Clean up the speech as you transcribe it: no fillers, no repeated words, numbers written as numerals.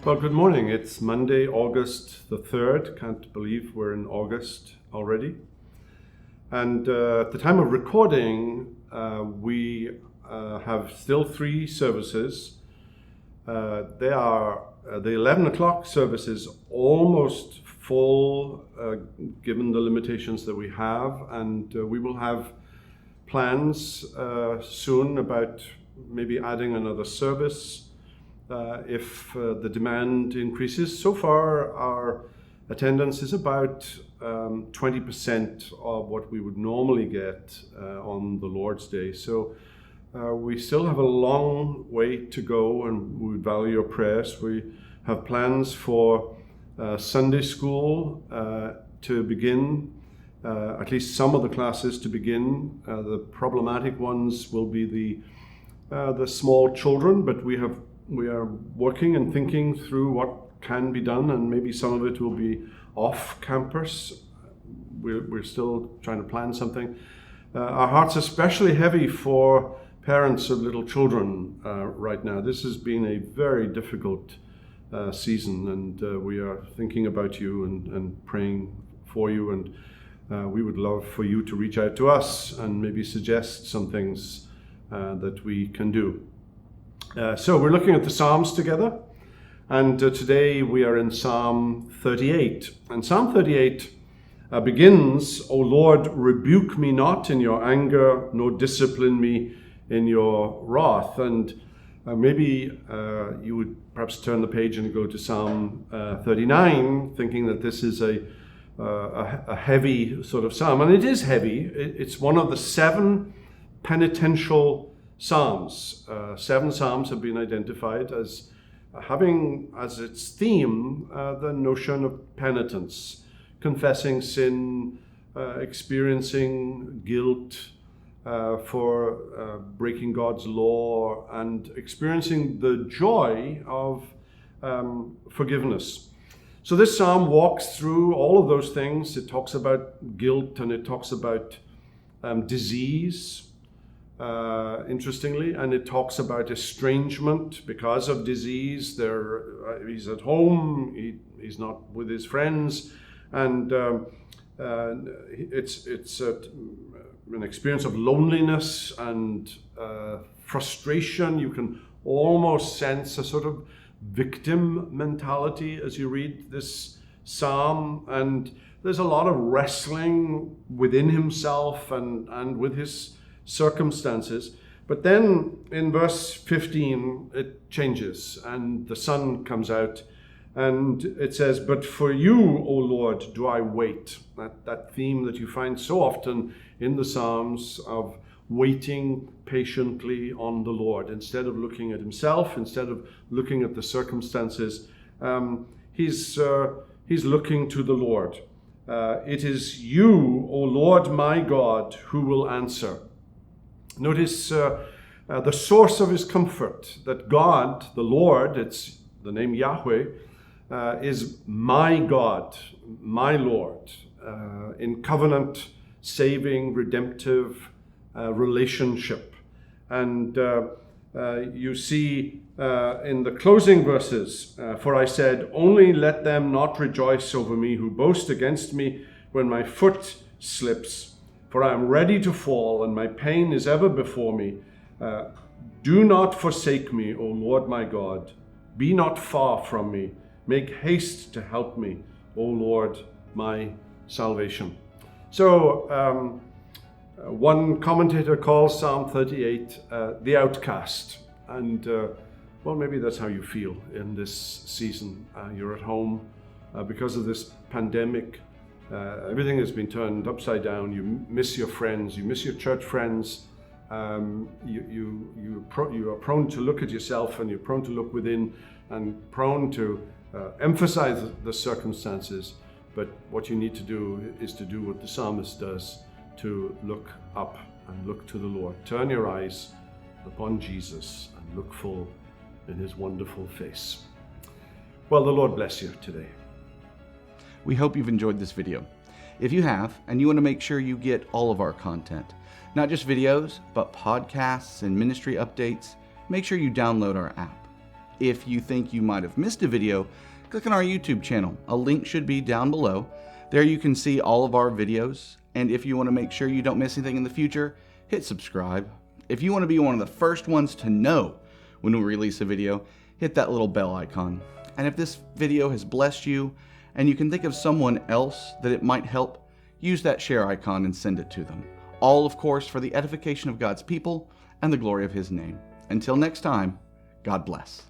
Well, good morning. It's Monday, August the 3rd. Can't believe we're in August already. And at the time of recording, we have still 3 services. They are the 11 o'clock service is almost full, given the limitations that we have. And we will have plans soon about maybe adding another service if the demand increases. So far, our attendance is about 20% of what we would normally get on the Lord's Day. So we still have a long way to go, and we value your prayers. We have plans for Sunday school to begin, at least some of the classes to begin. The problematic ones will be the small children, but we are working and thinking through what can be done, and maybe some of it will be off campus. We're still trying to plan something. Our heart's especially heavy for parents of little children right now. This has been a very difficult season, and we are thinking about you and praying for you, and we would love for you to reach out to us and maybe suggest some things that we can do. So we're looking at the Psalms together, and today we are in Psalm 38. And Psalm 38 begins, "O Lord, rebuke me not in your anger, nor discipline me in your wrath." And maybe you would perhaps turn the page and go to Psalm 39, thinking that this is a heavy sort of psalm. And it is heavy. It's one of the 7 penitential Psalms. 7 Psalms have been identified as having as its theme the notion of penitence, confessing sin, experiencing guilt for breaking God's law, and experiencing the joy of forgiveness. So this psalm walks through all of those things. It talks about guilt, and it talks about disease, interestingly, and it talks about estrangement because of disease. He's at home, he's not with his friends, and it's an experience of loneliness and frustration. You can almost sense a sort of victim mentality as you read this psalm, and there's a lot of wrestling within himself and with his circumstances. But then in verse 15 it changes, and the sun comes out, and it says, "But for you, O Lord, do I wait." That theme that you find so often in the Psalms of waiting patiently on the Lord. Instead of looking at himself, instead of looking at the circumstances, he's looking to the Lord. "It is you, O Lord my God, who will answer." Notice the source of his comfort, that God, the Lord, it's the name Yahweh, is my God, my Lord, in covenant, saving, redemptive relationship. And you see in the closing verses, "For I said, only let them not rejoice over me who boast against me when my foot slips. For I am ready to fall, and my pain is ever before me. Do not forsake me, O Lord my God. Be not far from me. Make haste to help me, O Lord my salvation." So one commentator calls Psalm 38 the Outcast. And well, maybe that's how you feel in this season. You're at home because of this pandemic. Everything has been turned upside down. You miss your friends. You miss your church friends. You are prone to look at yourself, and you're prone to look within, and prone to emphasize the circumstances. But what you need to do is to do what the psalmist does, to look up and look to the Lord. Turn your eyes upon Jesus and look full in his wonderful face. Well, the Lord bless you today. We hope you've enjoyed this video. If you have, and you want to make sure you get all of our content, not just videos, but podcasts and ministry updates, make sure you download our app. If you think you might have missed a video, click on our YouTube channel. A link should be down below. There you can see all of our videos, and if you want to make sure you don't miss anything in the future, hit subscribe. If you want to be one of the first ones to know when we release a video, hit that little bell icon. And if this video has blessed you, and you can think of someone else that it might help, use that share icon and send it to them. All, of course, for the edification of God's people and the glory of His name. Until next time, God bless.